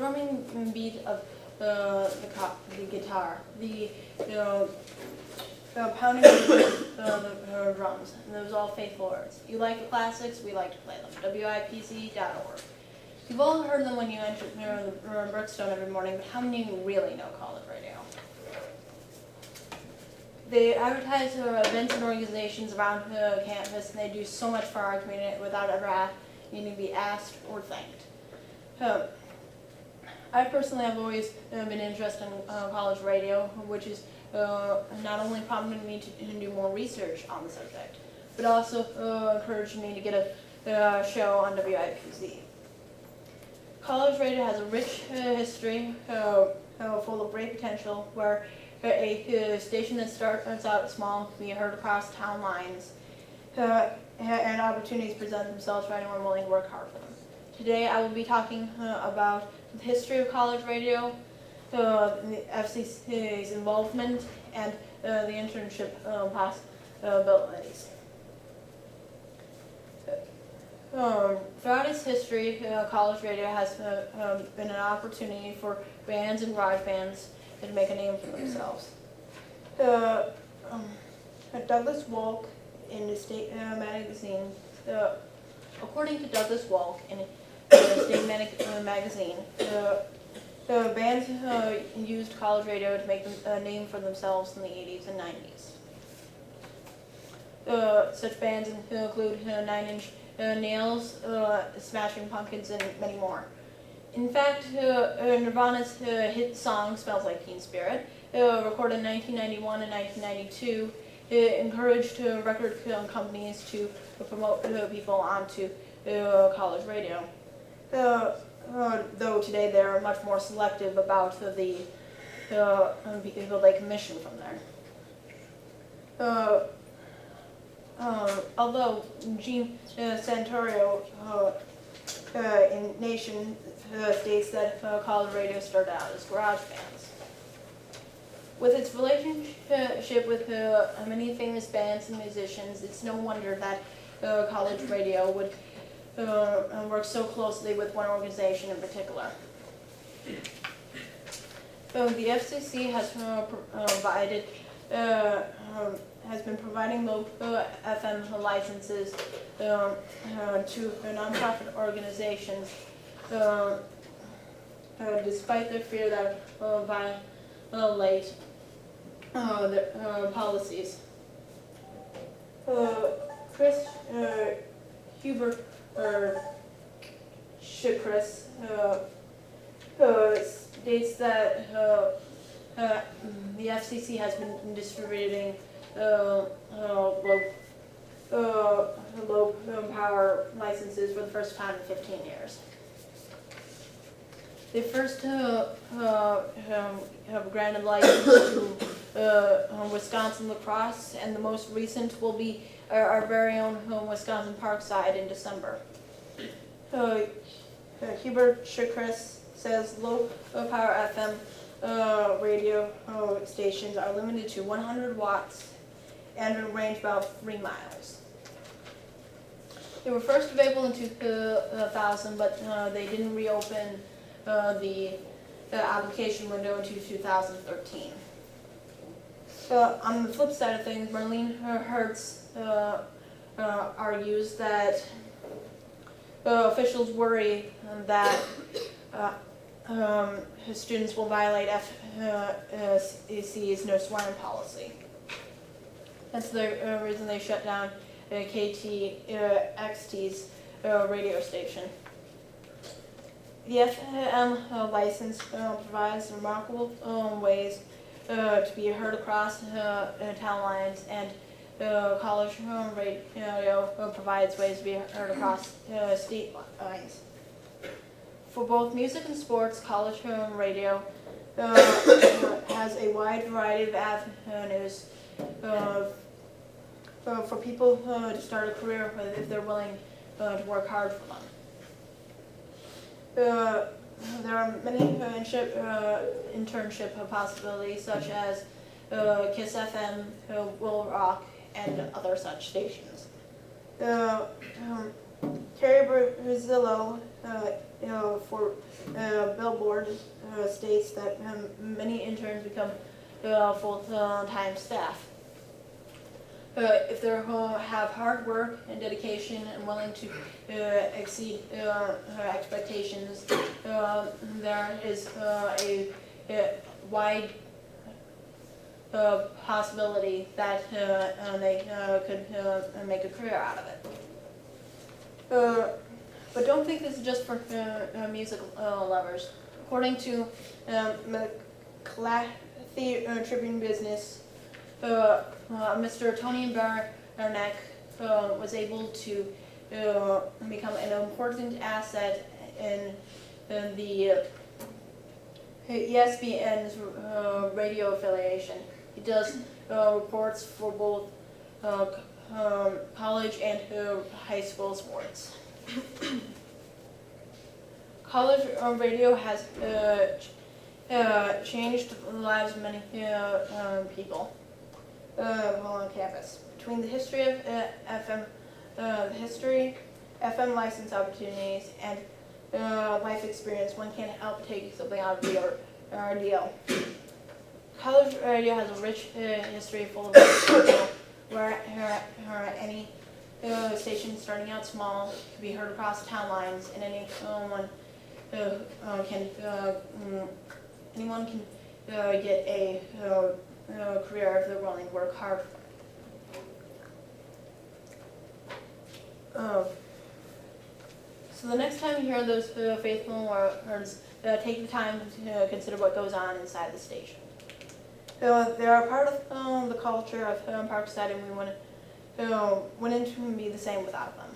thrumming beat of the guitar, the pounding of the drums, and those all faithful words. You like the classics, we like to play them. WIPC.org. You've all heard them when you enter Brookstone every morning, but how many of you really know college radio? They advertise events and organizations around campus, and they do so much for our community without ever needing to be asked or thanked. I personally have always been interested in college radio, which is not only prompted me to do more research on the subject, but also encouraged me to get a show on WIPZ. College radio has a rich history full of great potential, where a station that starts out small can be heard across town lines, and opportunities present themselves for anyone willing to work hard for them. Today I will be talking about the history of college radio, the FCC's involvement, and the internship possibilities. Throughout its history, college radio has been an opportunity for bands and garage bands to make a name for themselves. Douglas Walk in the State magazine, according to Douglas Walk in the State magazine, bands used college radio to make a name for themselves in the 80s and 90s. Such bands include Nine Inch Nails, Smashing Pumpkins, and many more. In fact, Nirvana's hit song "Smells Like Teen Spirit," recorded in 1991 and 1992, encouraged record companies to promote people onto college radio. Though today they are much more selective about the people they commission from there. Although Gene Santorio in Nation states that college radio started out as garage bands. With its relationship with many famous bands and musicians, it's no wonder that college radio would work so closely with one organization in particular. The FCC has been providing low FM licenses to nonprofit organizations, despite their fear that violate their policies. Chris Huber Chikris states that the FCC has been distributing low power licenses for the first time in 15 years. They first have granted license to Wisconsin La Crosse, and the most recent will be our very own Wisconsin Parkside in December. Hubert Chikris says low power FM radio stations are limited to 100 watts and range about 3 miles. They were first available in 2000, but they didn't reopen the application window until 2013. On the flip side of things, Marlene Hertz argues that officials worry that his students will violate FCC's no swearing policy. That's the reason they shut down KTXT's radio station. The FM license provides remarkable ways to be heard across town lines, and college radio provides ways to be heard across state lines. For both music and sports, college radio has a wide variety of avenues for people to start a career with if they're willing to work hard for them. There are many internship possibilities, such as KISS FM, Will Rock, and other such stations. Terry Brazillo, for Billboard, states that many interns become full-time staff. If they have hard work and dedication and willing to exceed expectations, there is a wide possibility that they could make a career out of it. But don't think this is just for music lovers. According to McClatchy Tribune Business, Mr. Tony Baranek was able to become an important asset in the ESPN's radio affiliation. He does reports for both college and high school sports. College radio has changed the lives of many people on campus. Between the history of FM license opportunities, and life experience, one can't help taking something out of the ordeal. College radio has a rich history full of where any station starting out small can be heard across town lines, and anyone can get a career if they're willing to work hard. So the next time you hear those faithful words, take the time to consider what goes on inside the station. They are part of the culture of Parkside, and we wouldn't be the same without them.